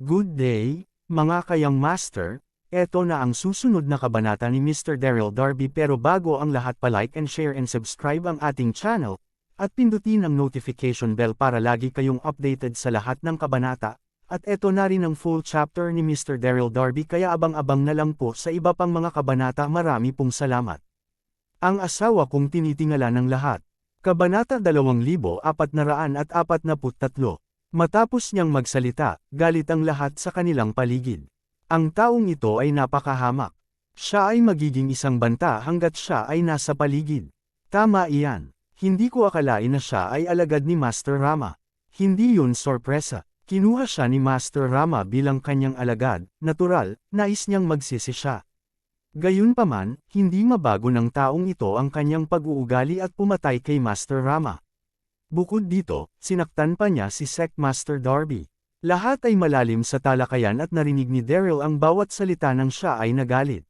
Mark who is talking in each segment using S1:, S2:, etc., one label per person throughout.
S1: Good day, mga kayang master, eto na ang susunod na kabanata ni Mr. Daryl Darby pero bago ang lahat pa-like and share and subscribe ang ating channel, at pindutin ang notification bell para lagi kayong updated sa lahat ng kabanata, at eto na rin ang full chapter ni Mr. Daryl Darby kaya abang-abang na lang po sa iba pang mga kabanata. Marami pong salamat. Ang asawa kong tinitingala ng lahat. Kabanata 2443. Matapos niyang magsalita, galit ang lahat sa kanilang paligid. Ang taong ito ay napakahamak. Siya ay magiging isang banta hanggat siya ay nasa paligid. Tama iyan. Hindi ko akalain na siya ay alagad ni Master Rama. Hindi yun sorpresa. Kinuha siya ni Master Rama bilang kanyang alagad, natural, nais niyang magsisi siya. Gayunpaman, hindi mabago ng taong ito ang kanyang pag-uugali at pumatay kay Master Rama. Bukod dito, sinaktan pa niya si Sect Master Darby. Lahat ay malalim sa talakayan at narinig ni Daryl ang bawat salita nang siya ay nagalit.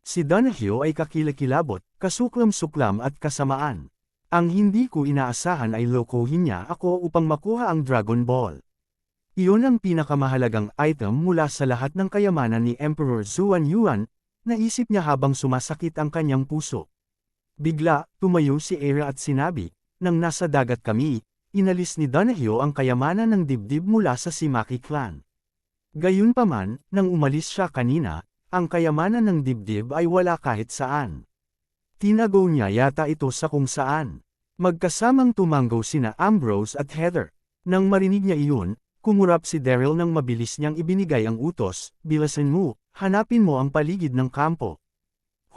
S1: Si Donahue ay kakilakilabot, kasuklam-suklam at kasamaan. Ang hindi ko inaasahan ay lokohin niya ako upang makuha ang Dragon Ball. Iyon ang pinakamahalagang item mula sa lahat ng kayamanan ni Emperor Zuan Yuan, naisip niya habang sumasakit ang kanyang puso. Bigla, tumayo si Era at sinabi, nang nasa dagat kami, inalis ni Donahue ang kayamanan ng dibdib mula sa Simaki clan. Gayunpaman, nang umalis siya kanina, ang kayamanan ng dibdib ay wala kahit saan. Tinago niya yata ito sa kung saan. Magkasamang tumanggo sina Ambrose at Heather. Nang marinig niya iyon, kumurap si Daryl nang mabilis niyang ibinigay ang utos, bilisan mo, hanapin mo ang paligid ng kampo.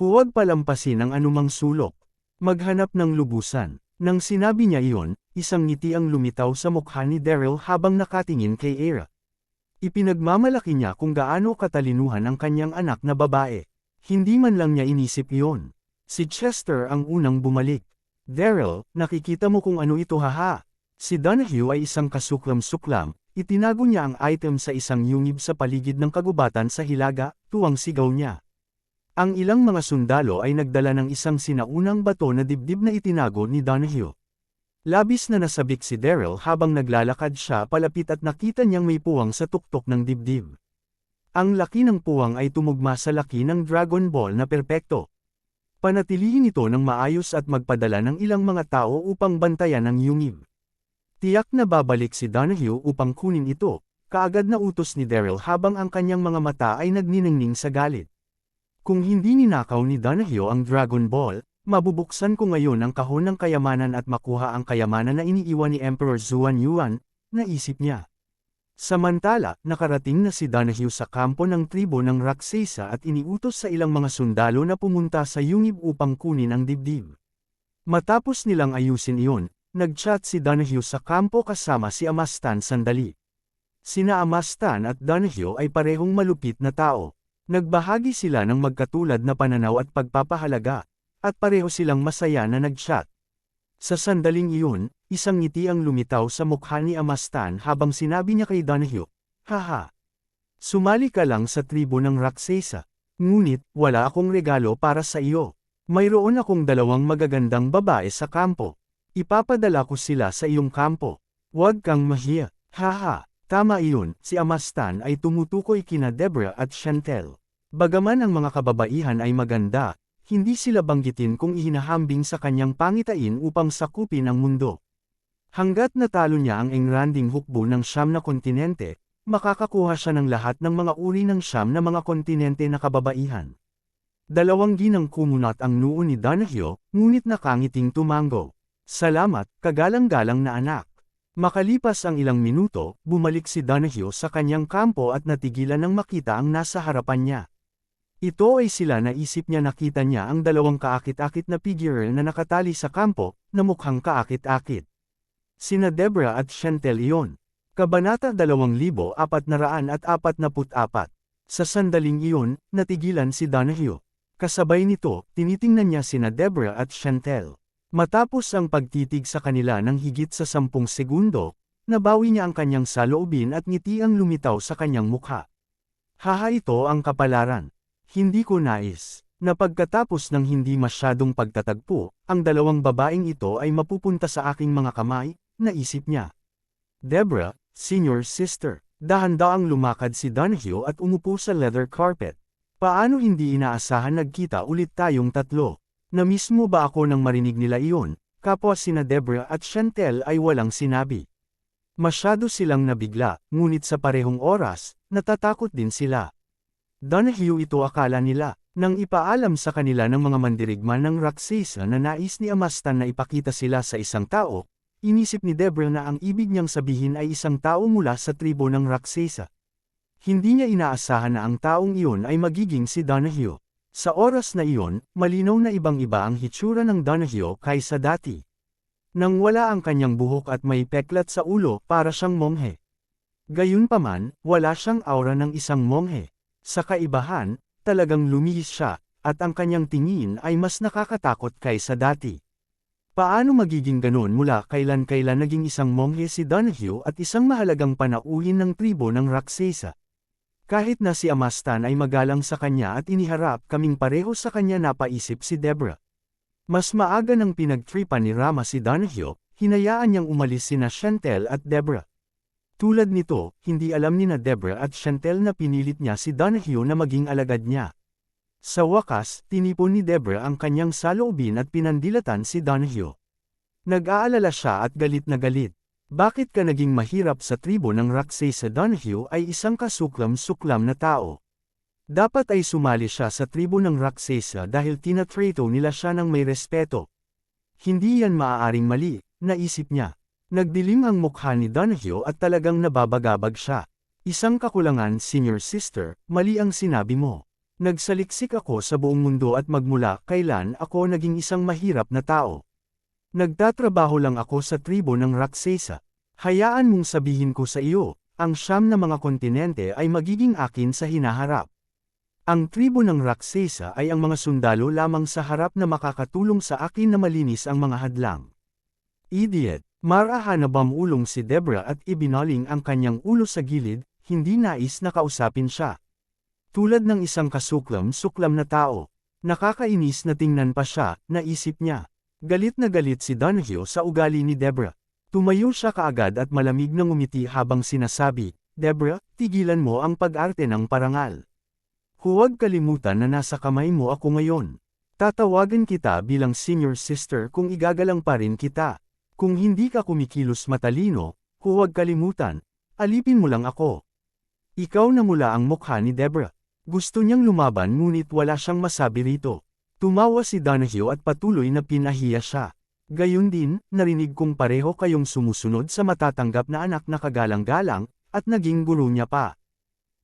S1: Huwag palampasin ang anumang sulok. Maghanap ng lubusan. Nang sinabi niya iyon, isang ngiti ang lumitaw sa mukha ni Daryl habang nakatingin kay Era. Ipinagmamalaki niya kung gaano katalinuhan ang kanyang anak na babae. Hindi man lang niya inisip iyon. Si Chester ang unang bumalik. Daryl, nakikita mo kung ano ito haha. Si Donahue ay isang kasuklam-suklam, itinago niya ang item sa isang yungib sa paligid ng kagubatan sa hilaga, tuwang sigaw niya. Ang ilang mga sundalo ay nagdala ng isang sinaunang bato na dibdib na itinago ni Donahue. Labis na nasabik si Daryl habang naglalakad siya palapit at nakita niyang may puwang sa tuktok ng dibdib. Ang laki ng puwang ay tumugma sa laki ng Dragon Ball na perpekto. Panatilihin ito ng maayos at magpadala ng ilang mga tao upang bantayan ang yungib. Tiyak na babalik si Donahue upang kunin ito, kaagad na utos ni Daryl habang ang kanyang mga mata ay nagniningning sa galit. Kung hindi ninakaw ni Donahue ang Dragon Ball, mabubuksan ko ngayon ang kahon ng kayamanan at makuha ang kayamanan na iniiwan ni Emperor Zuan Yuan, naisip niya. Samantala, nakarating na si Donahue sa kampo ng tribo ng Raksasa at iniutos sa ilang mga sundalo na pumunta sa yungib upang kunin ang dibdib. Matapos nilang ayusin iyon, nag-chat si Donahue sa kampo kasama si Amastan sandali. Sina Amastan at Donahue ay parehong malupit na tao. Nagbahagi sila ng magkatulad na pananaw at pagpapahalaga, at pareho silang masaya na nag-chat. Sa sandaling iyon, isang ngiti ang lumitaw sa mukha ni Amastan habang sinabi niya kay Donahue, haha. Sumali ka lang sa tribo ng Raksasa. Ngunit, wala akong regalo para sa iyo. Mayroon akong dalawang magagandang babae sa kampo. Ipapadala ko sila sa iyong kampo. Huwag kang mahiya, haha. Tama iyon, si Amastan ay tumutukoy kina Deborah at Chantel. Bagaman ang mga kababaihan ay maganda, hindi sila banggitin kung ihinahambing sa kanyang pangitain upang sakupin ang mundo. Hanggat natalo niya ang engranding hukbo ng 9 na kontinente, makakakuha siya ng lahat ng mga uri ng 9 na mga kontinente na kababaihan. Dalawang ginang kumunat ang noo ni Donahue, ngunit nakangiting tumango. Salamat, kagalang-galang na anak. Makalipas ang ilang minuto, bumalik si Donahue sa kanyang kampo at natigilan nang makita ang nasa harapan niya. Ito ay sila naisip niya nakita niya ang dalawang kaakit-akit na figure na nakatali sa kampo, na mukhang kaakit-akit. Sina Deborah at Chantel iyon. Kabanata 2444. Sa sandaling iyon, natigilan si Donahue. Kasabay nito, tinitingnan niya sina Deborah at Chantel. Matapos ang pagtitig sa kanila ng higit sa 10 segundo, nabawi niya ang kanyang saloobin at ngiti ang lumitaw sa kanyang mukha. Haha, ito ang kapalaran. Hindi ko nais, na pagkatapos ng hindi masyadong pagtatagpo, ang dalawang babaeng ito ay mapupunta sa aking mga kamay, naisip niya. Deborah, senior sister, Dahan-daang lumakad si Donahue at umupo sa leather carpet. Paano hindi inaasahan nagkita ulit tayong tatlo? Na-miss mo ba ako nang marinig nila iyon? Kapwa sina Deborah at Chantel ay walang sinabi. Masyado silang nabigla, ngunit sa parehong oras, natatakot din sila. Donahue ito akala nila, nang ipaalam sa kanila ng mga mandirigma ng Raksesa na nais ni Amastan na ipakita sila sa isang tao, inisip ni Deborah na ang ibig niyang sabihin ay isang tao mula sa tribo ng Raksesa. Hindi niya inaasahan na ang taong iyon ay magiging si Donahue. Sa oras na iyon, malinaw na ibang-iba ang hitsura ng Donahue kaysa dati. Nang wala ang kanyang buhok at may peklat sa ulo, para siyang monghe. Gayunpaman, wala siyang aura ng isang monghe. Sa kaibahan, talagang lumihis siya, at ang kanyang tingin ay mas nakakatakot kaysa dati. Paano magiging ganon mula kailan-kailan naging isang monghe si Donahue at isang mahalagang panauhin ng tribo ng Raksesa? Kahit na si Amastan ay magalang sa kanya at iniharap kaming pareho sa kanya, napaisip si Deborah. Mas maaga nang pinagtripan ni Rama si Donahue, hinayaan niyang umalis sina Chantel at Deborah. Tulad nito, hindi alam ni Deborah at Chantel na pinilit niya si Donahue na maging alagad niya. Sa wakas, tinipon ni Deborah ang kanyang saloobin at pinandilatan si Donahue. Nag-aalala siya at galit na galit. Bakit ka naging mahirap sa tribo ng Raksesa? Donahue ay isang kasuklam-suklam na tao. Dapat ay sumali siya sa tribo ng Raksesa dahil tinatrato nila siya ng may respeto. Hindi yan maaaring mali, naisip niya. Nagdilim ang mukha ni Donahue at talagang nababagabag siya. Isang kakulangan, senior sister, mali ang sinabi mo. Nagsaliksik ako sa buong mundo at magmula kailan ako naging isang mahirap na tao. Nagtatrabaho lang ako sa tribo ng Raksesa. Hayaan mong sabihin ko sa iyo, ang 9 na mga kontinente ay magiging akin sa hinaharap. Ang tribo ng Raksesa ay ang mga sundalo lamang sa harap na makakatulong sa akin na malinis ang mga hadlang. Idiot! Marahan na bamulong si Deborah at ibinaling ang kanyang ulo sa gilid, hindi nais na kausapin siya. Tulad ng isang kasuklam-suklam na tao. Nakakainis na tingnan pa siya, naisip niya. Galit na galit si Donahue sa ugali ni Deborah. Tumayo siya kaagad at malamig na ngumiti habang sinasabi, Deborah, tigilan mo ang pag-arte ng parangal. Huwag kalimutan na nasa kamay mo ako ngayon. Tatawagan kita bilang senior sister kung igagalang pa rin kita. Kung hindi ka kumikilos matalino, huwag kalimutan, alipin mo lang ako. Ikaw na mula ang mukha ni Deborah. Gusto niyang lumaban ngunit wala siyang masabi rito. Tumawa si Donahue at patuloy na pinahiya siya. Gayun din, narinig kong pareho kayong sumusunod sa matatanggap na anak na kagalang-galang, at naging guro niya pa.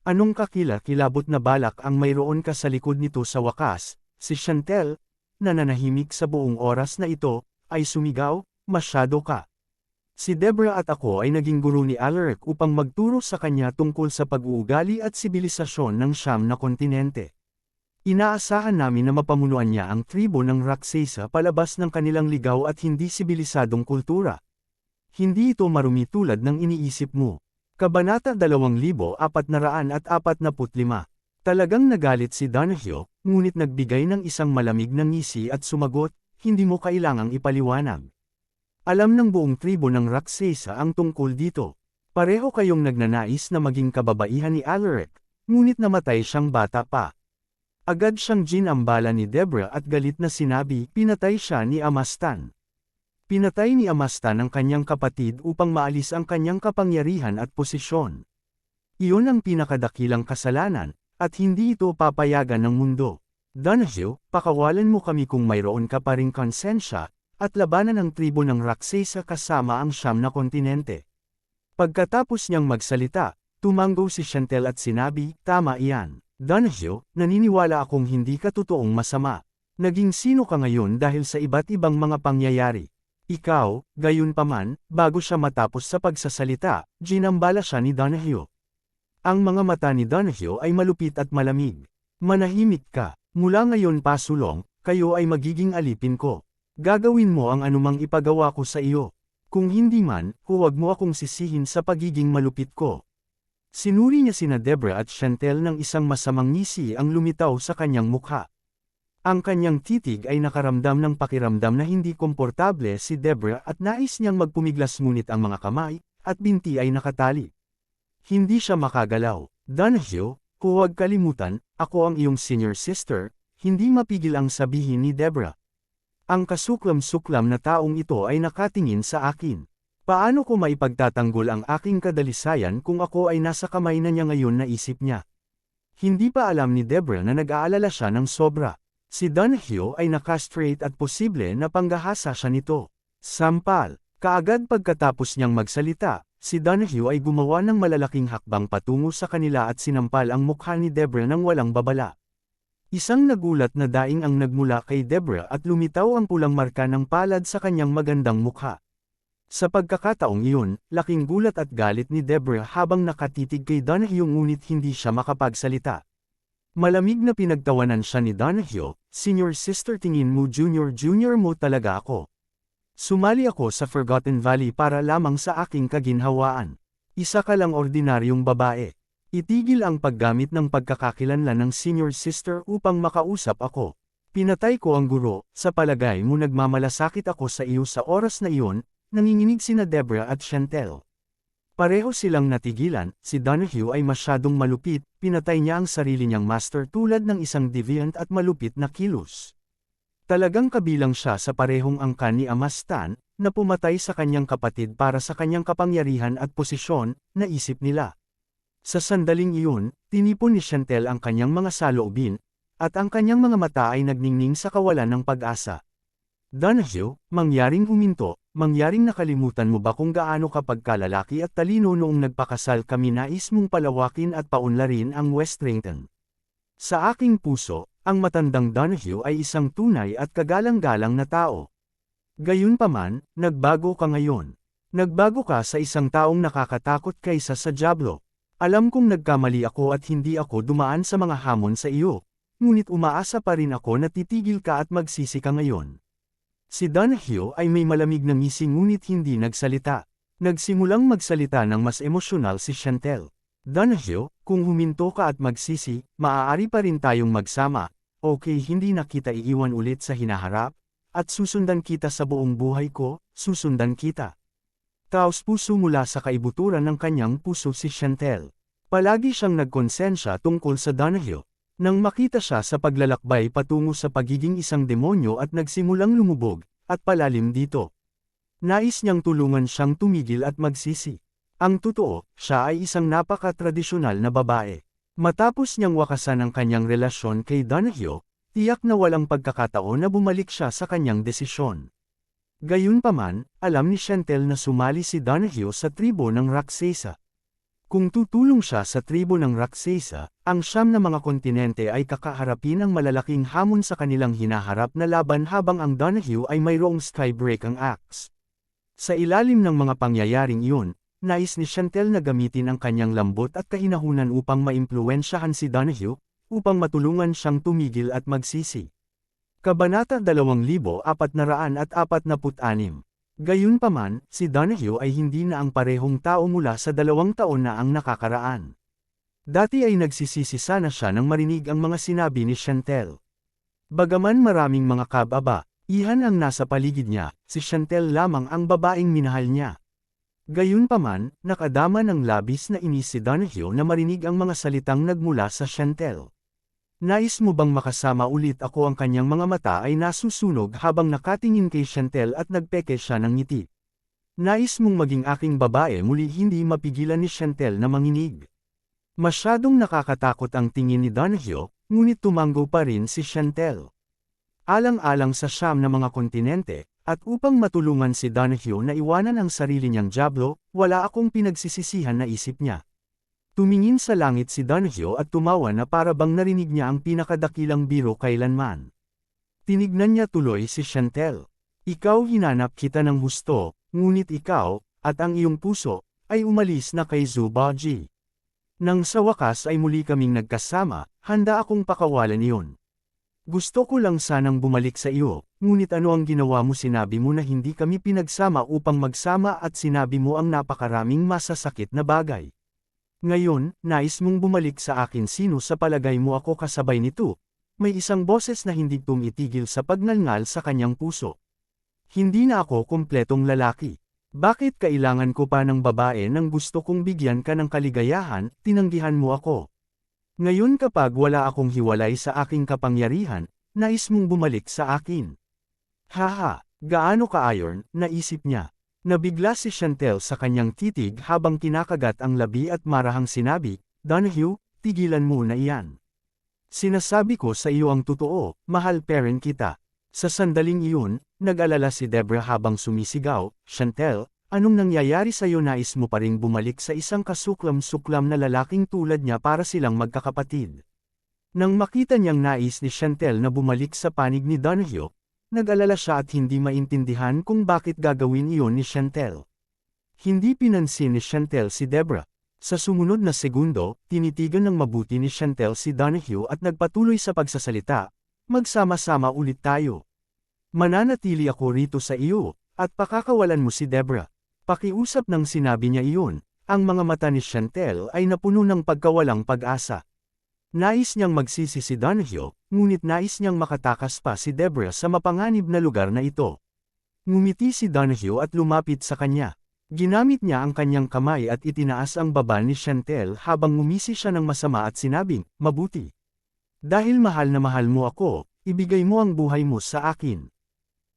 S1: Anong kakila-kilabot na balak ang mayroon ka sa likod nito? Sa wakas, si Chantel, na nanahimik sa buong oras na ito, ay sumigaw, masyado ka. Si Deborah at ako ay naging guro ni Alaric upang magturo sa kanya tungkol sa pag-uugali at sibilisasyon ng 9 na kontinente. Inaasahan namin na mapamunuan niya ang tribo ng Raksesa palabas ng kanilang ligaw at hindi sibilisadong kultura. Hindi ito marumi tulad ng iniisip mo. Kabanata 2445. Talagang nagalit si Donahue, ngunit nagbigay ng isang malamig na ngisi at sumagot, hindi mo kailangang ipaliwanag. Alam ng buong tribo ng Raksesa ang tungkol dito. Pareho kayong nagnanais na maging kababaihan ni Alaric, ngunit namatay siyang bata pa. Agad siyang ginambala ni Deborah at galit na sinabi, pinatay siya ni Amastan. Pinatay ni Amastan ang kanyang kapatid upang maalis ang kanyang kapangyarihan at posisyon. Iyon ang pinakadakilang kasalanan, at hindi ito papayagan ng mundo. Donahue, pakawalan mo kami kung mayroon ka pa ring konsensya, at labanan ang tribo ng Raksesa kasama ang 9 na kontinente. Pagkatapos niyang magsalita, tumanggo si Chantel at sinabi, tama iyan. Donahue, naniniwala akong hindi ka totoong masama. Naging sino ka ngayon dahil sa iba't ibang mga pangyayari. Ikaw, gayunpaman, bago siya matapos sa pagsasalita, ginambala siya ni Donahue. Ang mga mata ni Donahue ay malupit at malamig. Manahimik ka, mula ngayon pasulong, kayo ay magiging alipin ko. Gagawin mo ang anumang ipagawa ko sa iyo. Kung hindi man, huwag mo akong sisihin sa pagiging malupit ko. Sinuri niya sina Deborah at Chantel ng isang masamang ngisi ang lumitaw sa kanyang mukha. Ang kanyang titig ay nakaramdam ng pakiramdam na hindi komportable si Deborah at nais niyang magpumiglas ngunit ang mga kamay at binti ay nakatali. Hindi siya makagalaw. Donahue, huwag kalimutan, ako ang iyong senior sister, hindi mapigil ang sabihin ni Deborah. Ang kasuklam-suklam na taong ito ay nakatingin sa akin. Paano ko maipagtatanggol ang aking kadalisayan kung ako ay nasa kamay na niya ngayon, naisip niya. Hindi pa alam ni Deborah na nag-aalala siya ng sobra. Si Donahue ay nakastraight at posible na panggahasa siya nito. Sampal. Kaagad pagkatapos niyang magsalita, si Donahue ay gumawa ng malalaking hakbang patungo sa kanila at sinampal ang mukha ni Deborah nang walang babala. Isang nagulat na daing ang nagmula kay Deborah at lumitaw ang pulang marka ng palad sa kanyang magandang mukha. Sa pagkakataong iyon, laking gulat at galit ni Deborah habang nakatitig kay Donahue ngunit hindi siya makapagsalita. Malamig na pinagtawanan siya ni Donahue, "Senior sister, tingin mo junior mo talaga ako. Sumali ako sa Forgotten Valley para lamang sa aking kaginhawaan. Isa ka lang ordinaryong babae. Itigil ang paggamit ng pagkakakilanlan ng senior sister upang makausap ako. Pinatay ko ang guro, sa palagay mo nagmamalasakit ako sa iyo sa oras na iyon." Nanginginig sina Deborah at Chantel. Pareho silang natigilan. Si Donahue ay masyadong malupit, pinatay niya ang sarili niyang master tulad ng isang deviant at malupit na kilos. Talagang kabilang siya sa parehong angkan ni Ama Stan, na pumatay sa kanyang kapatid para sa kanyang kapangyarihan at posisyon, naisip nila. Sa sandaling iyon, tinipon ni Chantel ang kanyang mga saloobin, at ang kanyang mga mata ay nagningning sa kawalan ng pag-asa. Donahue, mangyaring huminto, mangyaring nakalimutan mo ba kung gaano kapag kalalaki at talino noong nagpakasal kami, nais mong palawakin at paunlarin ang Westrington. Sa aking puso, ang matandang Donahue ay isang tunay at kagalang-galang na tao. Gayunpaman, nagbago ka ngayon. Nagbago ka sa isang taong nakakatakot kaysa sa dyablo. Alam kong nagkamali ako at hindi ako dumaan sa mga hamon sa iyo, ngunit umaasa pa rin ako na titigil ka at magsisi ka ngayon. Si Donahue ay may malamig na ngisi ngunit hindi nagsalita. Nagsimulang magsalita ng mas emosyonal si Chantel. Donahue, kung huminto ka at magsisi, maaari pa rin tayong magsama. Okay, hindi na kita iiwan ulit sa hinaharap, at susundan kita sa buong buhay ko, susundan kita. Taos puso mula sa kaibuturan ng kanyang puso si Chantel. Palagi siyang nagkonsensya tungkol sa Donahue. Nang makita siya sa paglalakbay patungo sa pagiging isang demonyo at nagsimulang lumubog, at palalim dito. Nais niyang tulungan siyang tumigil at magsisi. Ang totoo, siya ay isang napaka-tradisyonal na babae. Matapos niyang wakasan ang kanyang relasyon kay Donahue, tiyak na walang pagkakataon na bumalik siya sa kanyang desisyon. Gayunpaman, alam ni Chantel na sumali si Donahue sa tribo ng Raksasa. Kung tutulong siya sa tribo ng Raksasa, ang 9 na mga kontinente ay kakaharapin ang malalaking hamon sa kanilang hinaharap na laban habang ang Donahue ay mayroong skybreak ang axe. Sa ilalim ng mga pangyayaring iyon, nais ni Chantel na gamitin ang kanyang lambot at kahinahunan upang maimpluwensyahan si Donahue, upang matulungan siyang tumigil at magsisi. Kabanata 2446. Gayunpaman, si Donahue ay hindi na ang parehong tao mula sa 2 taon na ang nakakaraan. Dati ay nagsisisi sana siya nang marinig ang mga sinabi ni Chantel. Bagaman maraming mga kababa-ihan ang nasa paligid niya, si Chantel lamang ang babaeng minahal niya. Gayunpaman, nakadama ng labis na inis si Donahue na marinig ang mga salitang nagmula sa Chantel. Nais mo bang makasama ulit ako? Ang kanyang mga mata ay nasusunog habang nakatingin kay Chantel at nagpeke siya ng ngiti. Nais mong maging aking babae muli? Hindi mapigilan ni Chantel na manginig. Masyadong nakakatakot ang tingin ni Donahue, ngunit tumango pa rin si Chantel. Alang-alang sa 9 na mga kontinente, at upang matulungan si Donahue na iwanan ang sarili niyang dyablo, wala akong pinagsisisihan, na isip niya. Tumingin sa langit si Donahue at tumawa na para bang narinig niya ang pinakadakilang biro kailanman. Tinignan niya tuloy si Chantel. Ikaw, hinanap kita ng husto, ngunit ikaw, at ang iyong puso, ay umalis na kay Zubaji. Nang sa wakas ay muli kaming nagkasama, handa akong pakawalan iyon. Gusto ko lang sanang bumalik sa iyo, ngunit ano ang ginawa mo? Sinabi mo na hindi kami pinagsama upang magsama at sinabi mo ang napakaraming masasakit na bagay. Ngayon, nais mong bumalik sa akin. Sino sa palagay mo ako kasabay nito? May isang boses na hindi tumitigil sa pagngalngal sa kanyang puso. Hindi na ako kumpletong lalaki. Bakit kailangan ko pa ng babae nang gusto kong bigyan ka ng kaligayahan, tinanggihan mo ako. Ngayon kapag wala akong hiwalay sa aking kapangyarihan, nais mong bumalik sa akin. Haha, gaano ka-iron, naisip niya. Nabigla si Chantel sa kanyang titig habang kinakagat ang labi at marahang sinabi, Donahue, tigilan mo na iyan. Sinasabi ko sa iyo ang totoo, mahal parent kita. Sa sandaling iyon, nag-alala si Deborah habang sumisigaw, Chantel, anong nangyayari sa iyo, nais mo pa ring bumalik sa isang kasuklam-suklam na lalaking tulad niya para silang magkakapatid. Nang makita niyang nais ni Chantel na bumalik sa panig ni Donahue, nag-alala siya at hindi maintindihan kung bakit gagawin iyon ni Chantel. Hindi pinansin ni Chantel si Deborah. Sa sumunod na segundo, tinitigan ng mabuti ni Chantel si Donahue at nagpatuloy sa pagsasalita, magsama-sama ulit tayo. Mananatili ako rito sa iyo, at pakakawalan mo si Deborah. Pakiusap nang sinabi niya iyon, ang mga mata ni Chantel ay napuno ng pagkawalang pag-asa. Nais niyang magsisi si Donahue, ngunit nais niyang makatakas pa si Deborah sa mapanganib na lugar na ito. Ngumiti si Donahue at lumapit sa kanya. Ginamit niya ang kanyang kamay at itinaas ang baba ni Chantel habang ngumisi siya ng masama at sinabing, mabuti. Dahil mahal na mahal mo ako, ibigay mo ang buhay mo sa akin.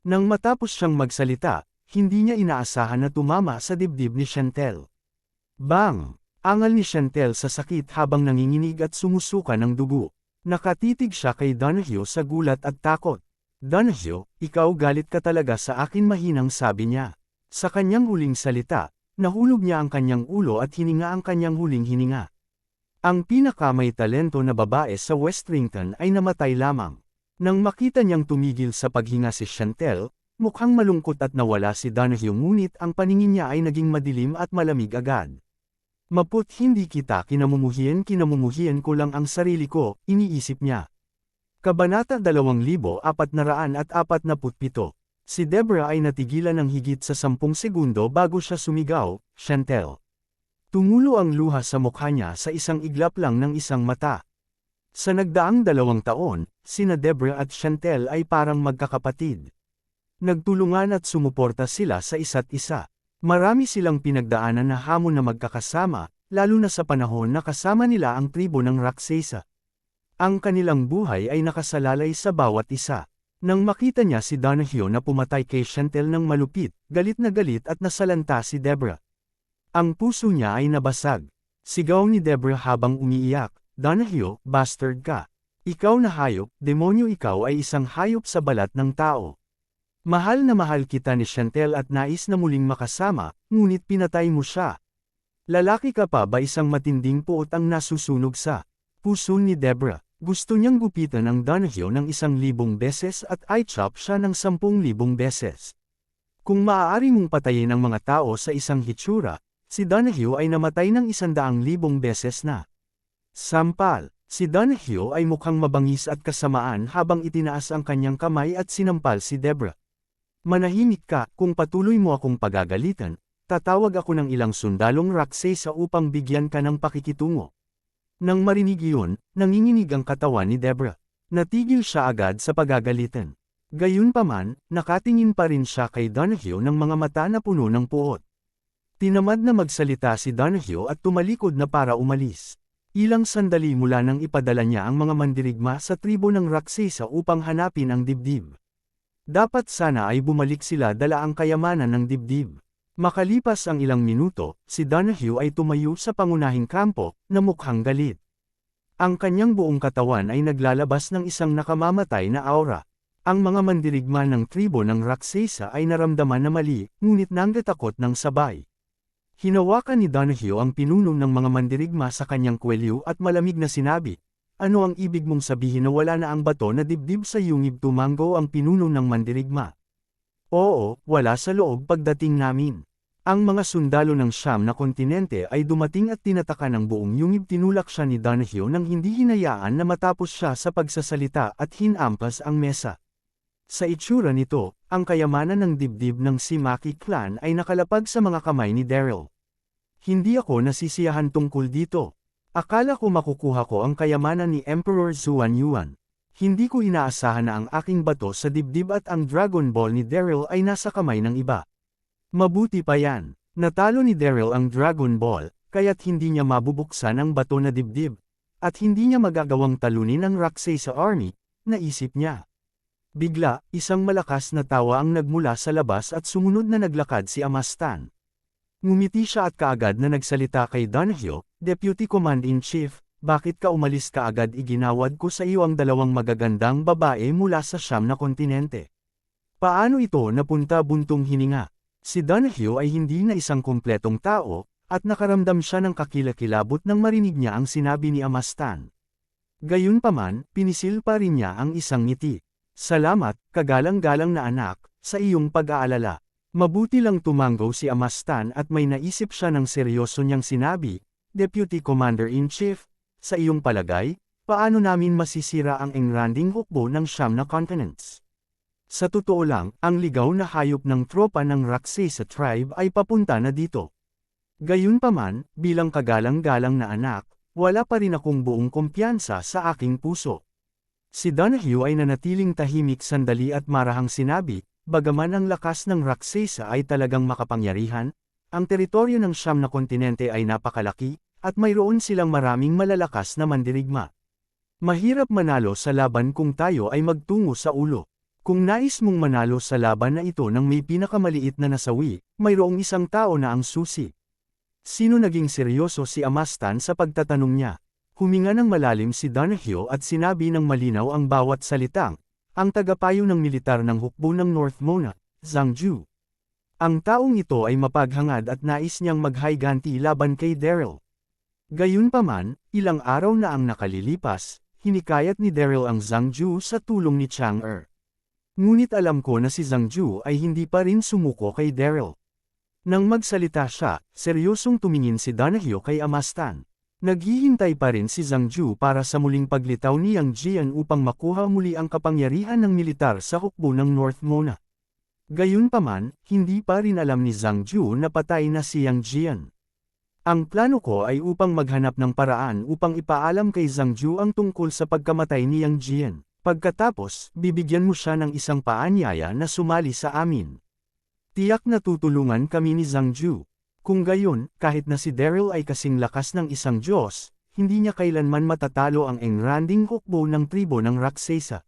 S1: Nang matapos siyang magsalita, hindi niya inaasahan na tumama sa dibdib ni Chantel. Bang! Angal ni Chantel sa sakit habang nanginginig at sumusuka ng dugo. Nakatitig siya kay Donahue sa gulat at takot. Donahue, ikaw galit ka talaga sa akin, mahinang sabi niya. Sa kanyang huling salita, nahulog niya ang kanyang ulo at hininga ang kanyang huling hininga. Ang pinakamay talento na babae sa Westrington ay namatay lamang. Nang makita niyang tumigil sa paghinga si Chantel, mukhang malungkot at nawala si Donahue, ngunit ang paningin niya ay naging madilim at malamig agad. Maput, hindi kita kinamumuhian ko lang ang sarili ko, iniisip niya. Kabanata 2447. Si Deborah ay natigilan ng higit sa 10 segundo bago siya sumigaw, Chantel. Tumulo ang luha sa mukha niya sa isang iglap lang ng isang mata. Sa nagdaang 2 taon, sina Deborah at Chantel ay parang magkakapatid. Nagtulungan at sumuporta sila sa isa't isa. Marami silang pinagdaanan na hamon na magkakasama, lalo na sa panahon na kasama nila ang tribo ng Raksasa. Ang kanilang buhay ay nakasalalay sa bawat isa. Nang makita niya si Donahue na pumatay kay Chantel ng malupit, galit na galit at nasalanta si Deborah. Ang puso niya ay nabasag. Sigaw ni Deborah habang umiiyak, Donahue, bastard ka. Ikaw na hayop, demonyo, ikaw ay isang hayop sa balat ng tao. Mahal na mahal kita ni Chantel at nais na muling makasama, ngunit pinatay mo siya. Lalaki ka pa ba? Isang matinding puot ang nasusunog sa puso ni Deborah. Gusto niyang gupitan ang Donahue ng 1,000 beses at i-chop siya ng 10,000 beses. Kung maaari mong patayin ang mga tao sa isang hitsura, si Donahue ay namatay ng 100,000 beses na. Sampal, si Donahue ay mukhang mabangis at kasamaan habang itinaas ang kanyang kamay at sinampal si Deborah. Manahimik ka, kung patuloy mo akong pagagalitan, tatawag ako ng ilang sundalong Raksasa upang bigyan ka ng pakikitungo. Nang marinig iyon, nanginginig ang katawan ni Deborah. Natigil siya agad sa pagagalitan. Gayunpaman, nakatingin pa rin siya kay Donahue ng mga mata na puno ng puot. Tinamad na magsalita si Donahue at tumalikod na para umalis. Ilang sandali mula nang ipadala niya ang mga mandirigma sa tribo ng Raksasa upang hanapin ang dibdib. Dapat sana ay bumalik sila dala ang kayamanan ng dibdib. Makalipas ang ilang minuto, si Donahue ay tumayo sa pangunahing kampo, na mukhang galit. Ang kanyang buong katawan ay naglalabas ng isang nakamamatay na aura. Ang mga mandirigma ng tribo ng Raksasa ay naramdaman na mali, ngunit nanggatakot ng sabay. Hinawakan ni Donahue ang pinuno ng mga mandirigma sa kanyang kwelyo at malamig na sinabi, ano ang ibig mong sabihin na wala na ang bato na dibdib sa yungib? Tumango ang pinuno ng mandirigma. Oo, wala sa loob pagdating namin. Ang mga sundalo ng Siyam na kontinente ay dumating at tinataka ng buong yungib. Tinulak siya ni Donahue nang hindi hinayaan na matapos siya sa pagsasalita at hinampas ang mesa. Sa itsura nito, ang kayamanan ng dibdib ng Simaki clan ay nakalapag sa mga kamay ni Daryl. Hindi ako nasisiyahan tungkol dito. Akala ko makukuha ko ang kayamanan ni Emperor Zuan Yuan. Hindi ko inaasahan na ang aking bato sa dibdib at ang Dragon Ball ni Daryl ay nasa kamay ng iba. Mabuti pa yan. Natalo ni Daryl ang Dragon Ball, kaya't hindi niya mabubuksan ang bato na dibdib. At hindi niya magagawang talunin ang Rockset sa army, naisip niya. Bigla, isang malakas na tawa ang nagmula sa labas at sumunod na naglakad si Amastan. Ngumiti siya at kaagad na nagsalita kay Donahue, Deputy Command-in-Chief, bakit ka umalis kaagad? Iginawad ko sa iyo ang dalawang magagandang babae mula sa siyam na kontinente. Paano ito napunta? Buntong hininga. Si Donahue ay hindi na isang kumpletong tao, at nakaramdam siya ng kakilakilabot nang marinig niya ang sinabi ni Amastan. Gayunpaman, pinisil pa rin niya ang isang ngiti. Salamat, kagalang-galang na anak, sa iyong pag-aalala. Mabuti lang tumanggo si Amastan at may naisip siya ng seryoso niyang sinabi, Deputy Commander-in-Chief, sa iyong palagay, paano namin masisira ang engranding hukbo ng siyam na continents? Sa totoo lang, ang ligaw na hayop ng tropa ng Rockset sa tribe ay papunta na dito. Gayunpaman, bilang kagalang-galang na anak, wala pa rin akong buong kumpiyansa sa aking puso. Si Donahue ay nanatiling tahimik sandali at marahang sinabi, bagaman ang lakas ng Rockset ay talagang makapangyarihan, ang teritoryo ng siyam na kontinente ay napakalaki, at mayroon silang maraming malalakas na mandirigma. Mahirap manalo sa laban kung tayo ay magtungo sa ulo. Kung nais mong manalo sa laban na ito nang may pinakamaliit na nasawi, mayroong isang tao na ang susi. Sino? Naging seryoso si Amastan sa pagtatanong niya. Huminga ng malalim si Donahue at sinabi ng malinaw ang bawat salitang, ang tagapayo ng militar ng hukbo ng North Mona, Zhang Ju. Ang taong ito ay mapaghangad at nais niyang maghiganti laban kay Daryl. Gayunpaman, ilang araw na ang nakalilipas, hinikayat ni Daryl ang Zhang Ju sa tulong ni Chang'e. Ngunit alam ko na si Zhang Ju ay hindi pa rin sumuko kay Daryl. Nang magsalita siya, seryosong tumingin si Donahue kay Amastan. Naghihintay pa rin si Zhang Ju para sa muling paglitaw ni Yang Jian upang makuha muli ang kapangyarihan ng militar sa hukbo ng North Mona. Gayunpaman, hindi pa rin alam ni Zhang Ju na patay na si Yang Jian. Ang plano ko ay upang maghanap ng paraan upang ipaalam kay Zhang Ju ang tungkol sa pagkamatay ni Yang Jian. Pagkatapos, bibigyan mo siya ng isang paanyaya na sumali sa amin. Tiyak na tutulungan kami ni Zhang Ju. Kung gayon, kahit na si Daryl ay kasing lakas ng isang Diyos, hindi niya kailanman matatalo ang engranding hukbo ng tribo ng Rockset.